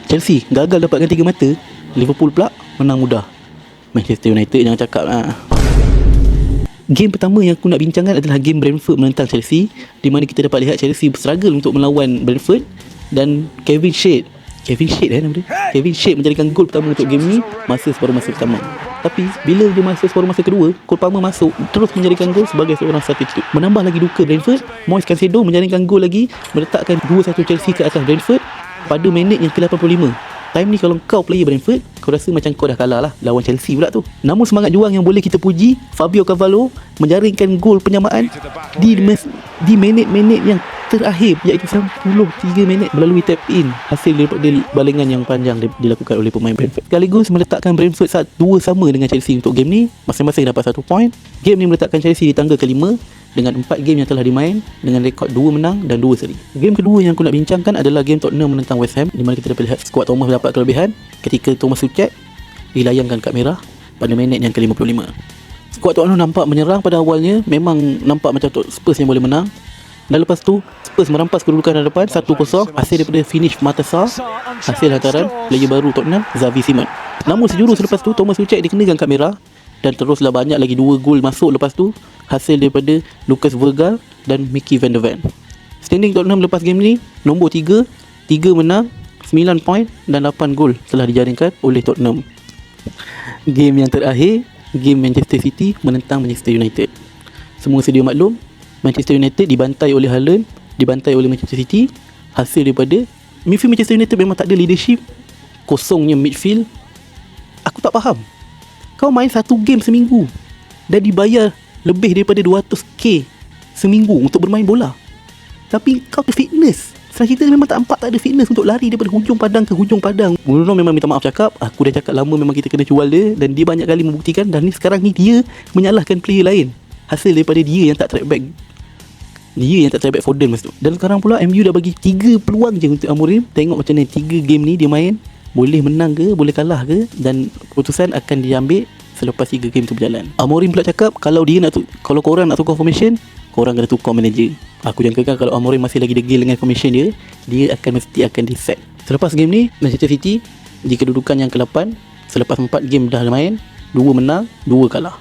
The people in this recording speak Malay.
Chelsea gagal dapatkan 3 mata, Liverpool pula menang mudah. Manchester United jangan cakap lah. Game pertama yang aku nak bincangkan adalah game Brentford menentang Chelsea, di mana kita dapat lihat Chelsea struggle untuk melawan Brentford dan Kevin Shade nama dia, Kevin Shade menjadikan gol pertama untuk game ni masa separuh masa pertama. Tapi bila dia masuk separuh masa kedua, Cole Palmer masuk terus menjadikan gol sebagai seorang substitute. Menambah lagi duka Brentford, Moise Caicedo menjadikan gol lagi, meletakkan 2-1 Chelsea ke atas Brentford pada minit yang ke-85. Time ni kalau kau player Brentford, kau rasa macam kau dah kalah lah lawan Chelsea pula tu. Namun semangat juang yang boleh kita puji, Fabio Carvalho menjaringkan gol penyamaan di minit-minit yang terakhir, iaitu 93 minit melalui tap in, hasil daripada balingan yang panjang dilakukan oleh pemain Brentford. Sekaligus meletakkan Brentford 2 sama dengan Chelsea untuk game ni, masing-masing dapat 1 point. Game ni meletakkan Chelsea di tangga kelima dengan 4 game yang telah dimain dengan rekod 2 menang dan 2 seri. Game kedua yang aku nak bincangkan adalah game Tottenham menentang West Ham, di mana kita dapat lihat skuad Thomas dapat kelebihan ketika Thomas Tuchel dilayangkan kad merah pada minit yang ke-55. Skuad Tottenham nampak menyerang pada awalnya, memang nampak macam Spurs yang boleh menang. Dan lepas tu Spurs merampas kedudukan hadapan 1-0 hasil daripada finish Matassa, hasil hantaran player baru Tottenham, Xavi Simons. Namun sejurus selepas tu Thomas Tuchel dikenakan kad merah dan teruslah banyak lagi 2 gol masuk lepas tu, hasil daripada Lucas Vergal dan Mickey van der Ven. Standing Tottenham lepas game ni nombor 3 menang, 9 point dan 8 gol telah dijaringkan oleh Tottenham. Game yang terakhir, game Manchester City menentang Manchester United. Semua sedia maklum, Manchester United dibantai oleh Haaland, dibantai oleh Manchester City. Hasil daripada midfield Manchester United memang tak ada leadership, kosongnya midfield. Aku tak faham, kau main 1 game seminggu dan dibayar lebih daripada 200k seminggu untuk bermain bola, tapi kau tu fitness. Setelah kita memang tak ada fitness untuk lari daripada hujung padang ke hujung padang. Bruno memang minta maaf cakap, aku dah cakap lama memang kita kena jual dia, dan dia banyak kali membuktikan. Dan ni sekarang ni dia menyalahkan player lain, hasil daripada dia yang tak track back, dia yang tak track back Foden masa tu. Dan sekarang pula MU dah bagi 3 peluang je untuk Amorim. Tengok macam mana 3 game ni dia main, boleh menang ke, boleh kalah ke, dan keputusan akan diambil selepas 3 game tu berjalan. Amorim pula cakap kalau korang nak tukar formation, korang kena tukar manager. Aku jangkakan kalau Amorim masih lagi degil dengan formation dia mesti akan di-sack. Selepas game ni, Manchester City di kedudukan yang ke-8 selepas 4 game dah main, 2 menang, 2 kalah.